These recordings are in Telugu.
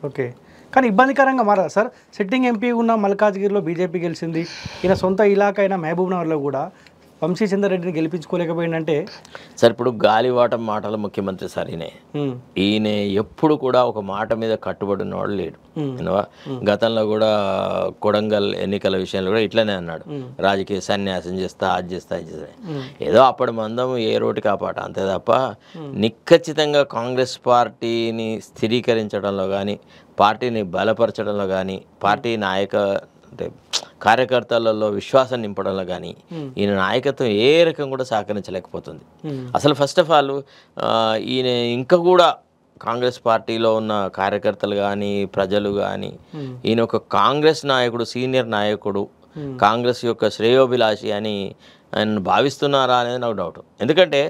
ఓకే. కానీ ఇబ్బందికరంగా మారదా సార్? సిట్టింగ్ ఎంపీ ఉన్న మల్కాజ్గిరిలో బీజేపీ గెలిచింది. ఈయన సొంత ఇలాకా అయిన మహబూబ్ నగర్లో కూడా వంశీ చందర్ రెడ్డిని గెలిపించుకోలేకపోయిందంటే సార్ ఇప్పుడు గాలివాటం మాటల ముఖ్యమంత్రి సార్ ఈయన ఎప్పుడు కూడా ఒక మాట మీద కట్టుబడి ఉన్నవాడు లేడు. గతంలో కూడా కొడంగల్ ఎన్నికల విషయంలో కూడా ఇట్లనే అన్నాడు, రాజకీయ సన్యాసం చేస్తా, అది చేస్తా, ఇది చేస్తా. ఏదో అప్పటి మందం ఏ రోటి కాపాట అంతే తప్ప నిఖచ్చితంగా కాంగ్రెస్ పార్టీని స్థిరీకరించడంలో కానీ, పార్టీని బలపరచడంలో కానీ, పార్టీ అంటే కార్యకర్తలలో విశ్వాసం నింపడంలో కానీ ఈయన నాయకత్వం ఏ రకం కూడా సహకరించలేకపోతుంది. అసలు ఫస్ట్ ఆఫ్ ఆల్ ఈయన ఇంకా కూడా కాంగ్రెస్ పార్టీలో ఉన్న కార్యకర్తలు కానీ, ప్రజలు కానీ ఈయన ఒక కాంగ్రెస్ నాయకుడు, సీనియర్ నాయకుడు, కాంగ్రెస్ యొక్క శ్రేయోభిలాషి అని ఆయన భావిస్తున్నారా అనేది నాకు డౌట్. ఎందుకంటే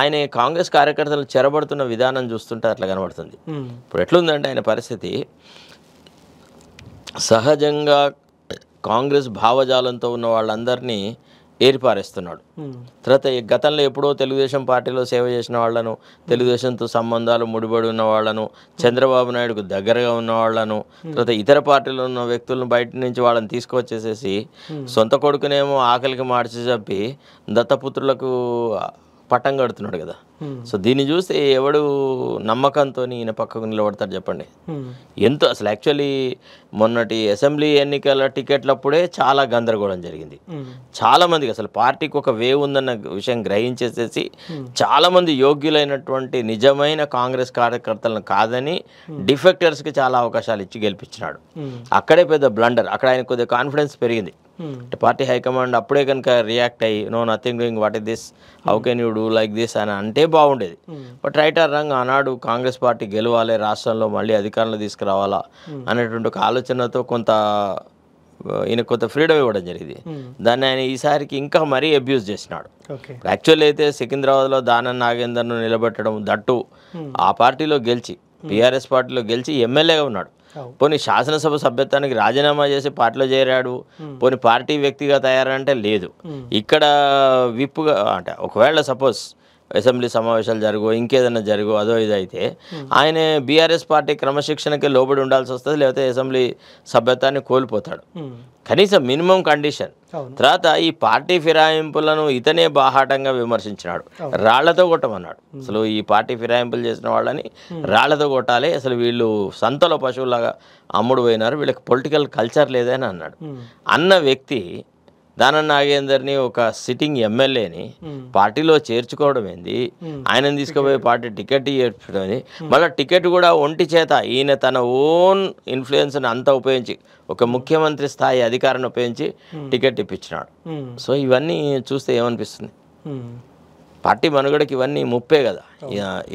ఆయన కాంగ్రెస్ కార్యకర్తలు చెరబడుతున్న విధానం చూస్తుంటే అట్లా కనబడుతుంది. ఇప్పుడు ఎట్లుందంటే ఆయన పరిస్థితి సహజంగా కాంగ్రెస్ భావజాలంతో ఉన్న వాళ్ళందరినీ ఏరిపారేస్తున్నాడు. తర్వాత గతంలో ఎప్పుడో తెలుగుదేశం పార్టీలో సేవ చేసిన వాళ్ళను, తెలుగుదేశంతో సంబంధాలు ముడిపడి ఉన్న వాళ్ళను, చంద్రబాబు నాయుడుకు దగ్గరగా ఉన్న వాళ్ళను, తర్వాత ఇతర పార్టీలో ఉన్న వ్యక్తులను బయట నుంచి వాళ్ళని తీసుకొచ్చేసేసి సొంత కొడుకునేమో ఆకలికి మార్చి చెప్పి దత్తపుత్రులకు పట్టం కడుతున్నాడు కదా. సో దీన్ని చూస్తే ఎవడు నమ్మకంతో ఈయన పక్కకు నిలబడతారు చెప్పండి. ఎంతో అసలు యాక్చువల్లీ మొన్నటి అసెంబ్లీ ఎన్నికల టికెట్లప్పుడే చాలా గందరగోళం జరిగింది. చాలామందికి అసలు పార్టీకి ఒక వేవ్ ఉందన్న విషయం గ్రహించేసేసి చాలామంది యోగ్యులైనటువంటి నిజమైన కాంగ్రెస్ కార్యకర్తలను కాదని డిఫెక్టర్స్కి చాలా అవకాశాలు ఇచ్చి గెలిపించినాడు. అక్కడే పెద్ద బ్లండర్. అక్కడ ఆయన కొద్దిగా కాన్ఫిడెన్స్ పెరిగింది. పార్టీ హైకమాండ్ అప్పుడే కనుక రియాక్ట్ అయ్యి no nothing doing, what is this, how can you do like this అని అంటే బాగుండేది. బట్ రైట్ ఆర్ రాంగ్ ఆనాడు కాంగ్రెస్ పార్టీ గెలవాలి, రాష్ట్రంలో మళ్ళీ అధికారంలో తీసుకురావాలా అనేటువంటి ఒక ఆలోచనతో ఈయన కొంత ఫ్రీడమ్ ఇవ్వడం జరిగింది. దాన్ని ఆయన ఈసారికి ఇంకా మరీ అబ్యూజ్ చేసినాడు. యాక్చువల్లీ అయితే సికింద్రాబాద్లో దానం నాగేందర్ను నిలబెట్టడం, దట్టు ఆ పార్టీలో గెలిచి టీఆర్ఎస్ పార్టీలో గెలిచి ఎమ్మెల్యేగా ఉన్నాడు. పోనీ శాసనసభ సభ్యత్వానికి రాజీనామా చేసి పార్టీలో చేరాడు. పోనీ పార్టీ వ్యక్తిగా తయారంటే లేదు. ఇక్కడ విప్పుగా అంటే ఒకవేళ సపోజ్ అసెంబ్లీ సమావేశాలు జరుగు, ఇంకేదైనా జరుగు, అదో ఇదైతే ఆయన బీఆర్ఎస్ పార్టీ క్రమశిక్షణకి లోబడి ఉండాల్సి వస్తుంది, లేకపోతే అసెంబ్లీ సభ్యత్వాన్ని కోల్పోతాడు. కనీసం మినిమం కండిషన్. తర్వాత ఈ పార్టీ ఫిరాయింపులను ఇతనే బాహాటంగా విమర్శించినాడు. రాళ్లతో కొట్టమన్నాడు. అసలు ఈ పార్టీ ఫిరాయింపులు చేసిన వాళ్ళని రాళ్లతో కొట్టాలి, అసలు వీళ్ళు సంతలో పశువులాగా అమ్ముడు పోయినారు, వీళ్ళకి పొలిటికల్ కల్చర్ లేదని అన్నాడు. అన్న వ్యక్తి దానం నాగేందర్ని ఒక సిట్టింగ్ ఎమ్మెల్యేని పార్టీలో చేర్చుకోవడం ఏంది, ఆయనను తీసుకుపోయి పార్టీ టికెట్ ఇవ్వడం ఏంది, మళ్ళీ టికెట్ కూడా ఒంటి చేత ఈయన తన ఓన్ ఇన్ఫ్లుయెన్స్ని అంతా ఉపయోగించి ఒక ముఖ్యమంత్రి స్థాయి అధికారాన్ని ఉపయోగించి టికెట్ ఇప్పించినాడు. సో ఇవన్నీ చూస్తే ఏమనిపిస్తుంది, పార్టీ మనుగడకి ఇవన్నీ ముప్పే కదా.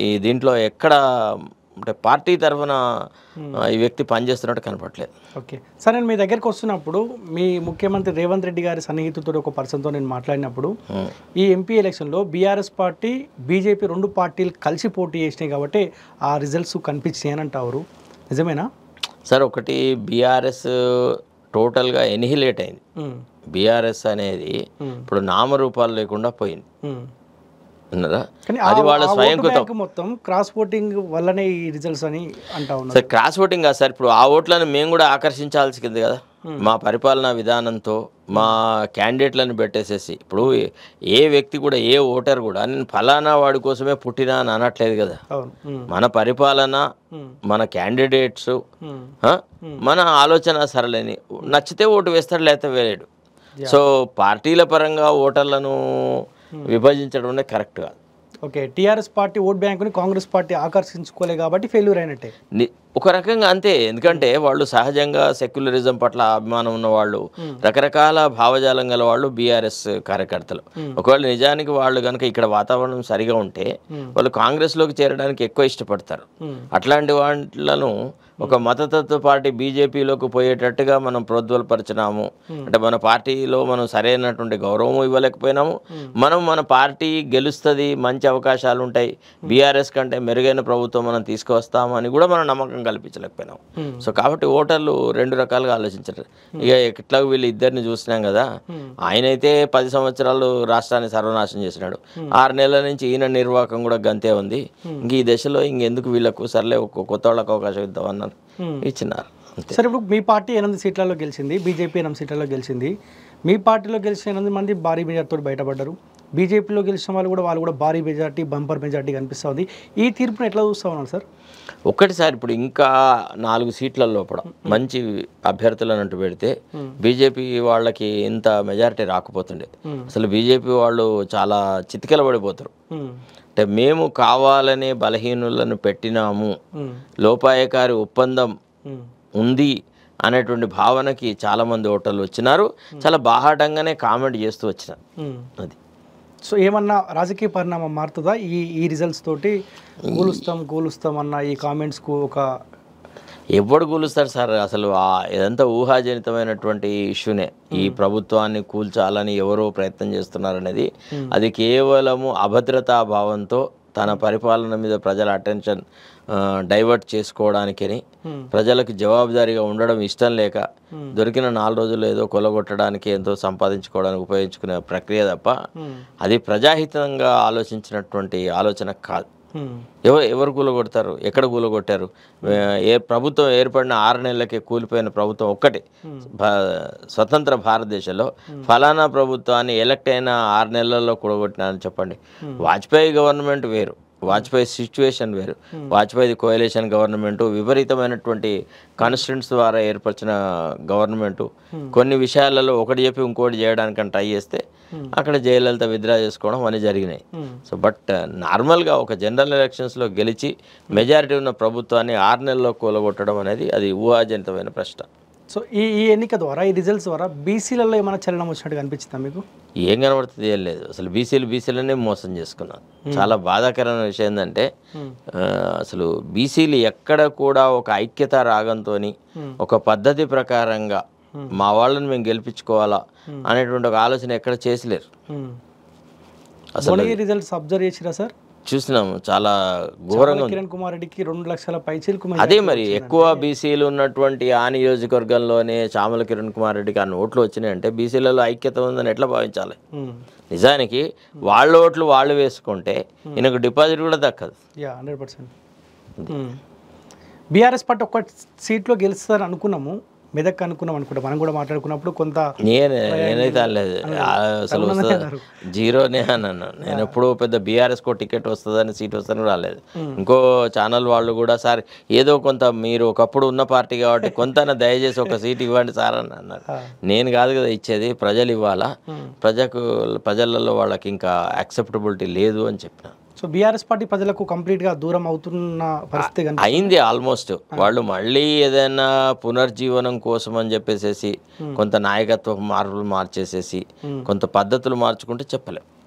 ఈ దీంట్లో ఎక్కడ అంటే పార్టీ తరఫున ఈ వ్యక్తి పనిచేస్తున్నట్టు కనపడలేదు. ఓకే సార్, నేను మీ దగ్గరికి వస్తున్నప్పుడు మీ ముఖ్యమంత్రి రేవంత్ రెడ్డి గారి సన్నిహితుతో ఒక పర్సన్తో నేను మాట్లాడినప్పుడు ఈ ఎంపీ ఎలక్షన్లో బీఆర్ఎస్ పార్టీ, బీజేపీ రెండు పార్టీలు కలిసి పోటీ చేసినాయి కాబట్టి ఆ రిజల్ట్స్ కనిపించినాయి అని అంటారు, నిజమేనా సార్? ఒకటి బీఆర్ఎస్ టోటల్గా ఎనిహిలేట్ అయింది. బీఆర్ఎస్ అనేది ఇప్పుడు నామరూపాలు లేకుండా పోయింది. అది వాళ్ళ స్వయంకృతం. మొత్తం క్రాస్ ఓటింగ్ వల్లనే ఈ రిజల్ట్స్ అని అంటా ఉన్నారు. సార్ క్రాస్ ఓటింగ్ కాదు సార్, ఇప్పుడు ఆ ఓట్లను మేము కూడా ఆకర్షించాల్సింది కదా. మా పరిపాలనా విధానంతో మా క్యాండిడేట్లను పెట్టేసేసి ఇప్పుడు ఏ వ్యక్తి కూడా, ఏ ఓటర్ కూడా నేను ఫలానా వాడి కోసమే పుట్టినా అని అనట్లేదు కదా. మన పరిపాలన, మన క్యాండిడేట్స్, మన ఆలోచన సరళని నచ్చితే ఓటు వేస్తాడు, లేకపోతే వేయలేడు. సో పార్టీల పరంగా ఓటర్లను విభజించడం అనేది కరెక్ట్ కాదు. ఓకే, టీఆర్ఎస్ పార్టీ ఓట్ బ్యాంకుని కాంగ్రెస్ పార్టీ ఆకర్షించుకోలే కాబట్టి ఫెయిల్యూర్ అయినట్టే ఒక రకంగా. అంతే, ఎందుకంటే వాళ్ళు సహజంగా సెక్యులరిజం పట్ల అభిమానం ఉన్న వాళ్ళు, రకరకాల భావజాలం గల వాళ్ళు బీఆర్ఎస్ కార్యకర్తలు. ఒకవేళ నిజానికి వాళ్ళు కనుక ఇక్కడ వాతావరణం సరిగా ఉంటే వాళ్ళు కాంగ్రెస్లోకి చేరడానికి ఎక్కువ ఇష్టపడతారు. అట్లాంటి వాళ్ళను ఒక మతతత్వ పార్టీ బీజేపీలోకి పోయేటట్టుగా మనం ప్రోద్బలపరిచినాము అంటే మన పార్టీలో మనం సరైనటువంటి గౌరవం ఇవ్వలేకపోయినాము. మన పార్టీ గెలుస్తుంది, మంచి అవకాశాలు ఉంటాయి, బీఆర్ఎస్ కంటే మెరుగైన ప్రభుత్వం మనం తీసుకువస్తాము అని కూడా మనం నమ్మకం కల్పించలేకపోయినాము. సో కాబట్టి ఓటర్లు రెండు రకాలుగా ఆలోచించారు. ఇక ఎట్లా వీళ్ళు ఇద్దరిని చూసినాం కదా, ఆయనైతే 10 సంవత్సరాలు రాష్ట్రాన్ని సర్వనాశనం చేసినాడు, 6 నెలల నుంచి ఈయన నిర్వాహకం కూడా గంతే ఉంది. ఇంక ఈ దశలో ఇంకెందుకు వీళ్ళకు సర్లే కొత్త వాళ్ళకు అవకాశం ఇద్దామన్న ఏమన్నారు, ఇచ్చినారు అంతే. సరే ఇప్పుడు మీ పార్టీ 8 సీట్లలో గెలిచింది, బీజేపీ 8 సీట్లలో గెలిచింది. మీ పార్టీలో గెలిచిన 8 మంది భారీ మెజార్టీతో బయటపడ్డారు. బీజేపీలో గెలిచిన వాళ్ళు కూడా భారీ మెజార్టీ, బంపర్ మెజార్టీ కనిపిస్తుంది. ఈ తీర్పును ఎట్లా చూస్తూ ఉన్నారు సార్? ఒక్కటిసారి ఇప్పుడు ఇంకా 4 సీట్ల లోపల మంచి అభ్యర్థులను అంటూ పెడితే బీజేపీ వాళ్ళకి ఇంత మెజారిటీ రాకపోతుండే. అసలు బీజేపీ వాళ్ళు చాలా చితికెల పడిపోతారు. అంటే మేము కావాలనే బలహీనులను పెట్టినాము, లోపాయకారి ఒప్పందం ఉంది అనేటువంటి భావనకి చాలామంది ఓటర్లు వచ్చినారు. చాలా బాహాటంగానే కామెంట్ చేస్తూ వచ్చినారు. అది సో ఏమన్నా రాజకీయ పరిణామం మారుతుందా ఈ రిజల్ట్స్ తోటి? గూలుస్తాం అన్న ఈ కామెంట్స్కు ఒక ఎవడు కూలుస్తారు సార్? అసలు ఇదంతా ఊహాజనితమైనటువంటి ఇష్యూనే. ఈ ప్రభుత్వాన్ని కూల్చాలని ఎవరో ప్రయత్నం చేస్తున్నారనేది అది కేవలము అభద్రతా భావంతో తన పరిపాలన మీద ప్రజల అటెన్షన్ డైవర్ట్ చేసుకోవడానికని, ప్రజలకు జవాబుదారీగా ఉండడం ఇష్టం లేక దొరికిన 4 రోజులు ఏదో కొలగొట్టడానికి, ఎంతో సంపాదించుకోవడానికి ఉపయోగించుకునే ప్రక్రియ తప్ప అది ప్రజాహితంగా ఆలోచించినటువంటి ఆలోచన కాదు. ఎవరు కూలగొడతారు? ఎక్కడ కూలగొట్టారు? ప్రభుత్వం ఏర్పడిన 6 నెలలకే కూలిపోయిన ప్రభుత్వం ఒక్కటే స్వతంత్ర భారతదేశంలో ఫలానా ప్రభుత్వాన్ని ఎలక్ట్ అయిన 6 నెలల్లో కూలగొట్టినారని చెప్పండి. వాజ్పేయి గవర్నమెంట్ వేరు, వాజ్పేయి సిచ్యువేషన్ వేరు. వాజ్పేయి కోయలేషన్ గవర్నమెంటు విపరీతమైనటువంటి కాన్స్టిట్యూన్స్ ద్వారా ఏర్పరిచిన గవర్నమెంటు. కొన్ని విషయాలలో ఒకటి చెప్పి ఇంకోటి చేయడానికని ట్రై చేస్తే అక్కడ జయలలిత విత్డ్రా చేసుకోవడం అన్నీ జరిగినాయి. సో బట్ నార్మల్గా ఒక జనరల్ ఎలక్షన్స్లో గెలిచి మెజారిటీ ఉన్న ప్రభుత్వాన్ని 6 నెలల్లో కూలగొట్టడం అనేది అది ఊహాజనితమైన ప్రశ్న. సో ఈ ఎన్నిక ద్వారా, ఈ రిజల్ట్స్ ద్వారా బీసీలలో ఏమైనా చలనం వచ్చినట్టు కనిపించిందా మీకు? ఏం కనబడుతుంది? ఏం లేదు. అసలు బీసీలనే మోసం చేసుకున్నారు. చాలా బాధాకరమైన విషయం ఏంటంటే అసలు బీసీలు ఎక్కడ కూడా ఒక ఐక్యత రాగంతో ఒక పద్ధతి ప్రకారంగా మా వాళ్ళని మేము గెలిపించుకోవాలా అనేటువంటి ఒక ఆలోచన ఎక్కడ చేసలేరు. అసలు రిజల్ట్స్ అబ్జర్వ్ చేసిరా సార్? చూసినాము, చాలా ఘోరంగా. కిరణ్ కుమార్ రెడ్డికి 2 లక్షల పైచీలకు. అదే మరి ఎక్కువ బీసీలు ఉన్నటువంటి ఆ నియోజకవర్గంలోనే చామల కిరణ్ కుమార్ రెడ్డికి ఆ ఓట్లు వచ్చినాయంటే బీసీలలో ఐక్యత ఉందని ఎట్లా భావించాలి? నిజానికి వాళ్ళ ఓట్లు వాళ్ళు వేసుకుంటే ఈయనకు డిపాజిట్ కూడా దక్కదు. 100%. బీఆర్ఎస్ పార్టీ ఒక్క సీట్లో గెలుస్తారు అనుకున్నాము, మెదక్ అనుకున్నాం అనుకుంటా. మనం కూడా మాట్లాడుకున్నప్పుడు కొంత నేనైతే అనలేదు, అసలు వస్తుంది జీరోనే అన్నాను. నేను ఎప్పుడు పెద్ద బీఆర్ఎస్కో టికెట్ వస్తుందని, సీట్ వస్తుందని రాలేదు. ఇంకో ఛానల్ వాళ్ళు కూడా సార్ ఏదో కొంత మీరు ఒకప్పుడు ఉన్న పార్టీ కాబట్టి కొంత దయచేసి ఒక సీట్ ఇవ్వండి సార్ అని అన్నారు. నేను కాదు కదా ఇచ్చేది, ప్రజలు ఇవ్వాలా, ప్రజలలో వాళ్ళకి ఇంకా యాక్సెప్టబిలిటీ లేదు అని చెప్పిన. సో బీఆర్ఎస్ పార్టీ ప్రజలకు కంప్లీట్గా దూరం అవుతున్న పరిస్థితి అయింది ఆల్మోస్ట్. వాళ్ళు మళ్ళీ ఏదైనా పునర్జీవనం కోసం అని చెప్పేసి కొంత నాయకత్వ మార్పులు మార్చేసేసి కొంత పద్ధతులు మార్చుకుంటే చెప్పలేం.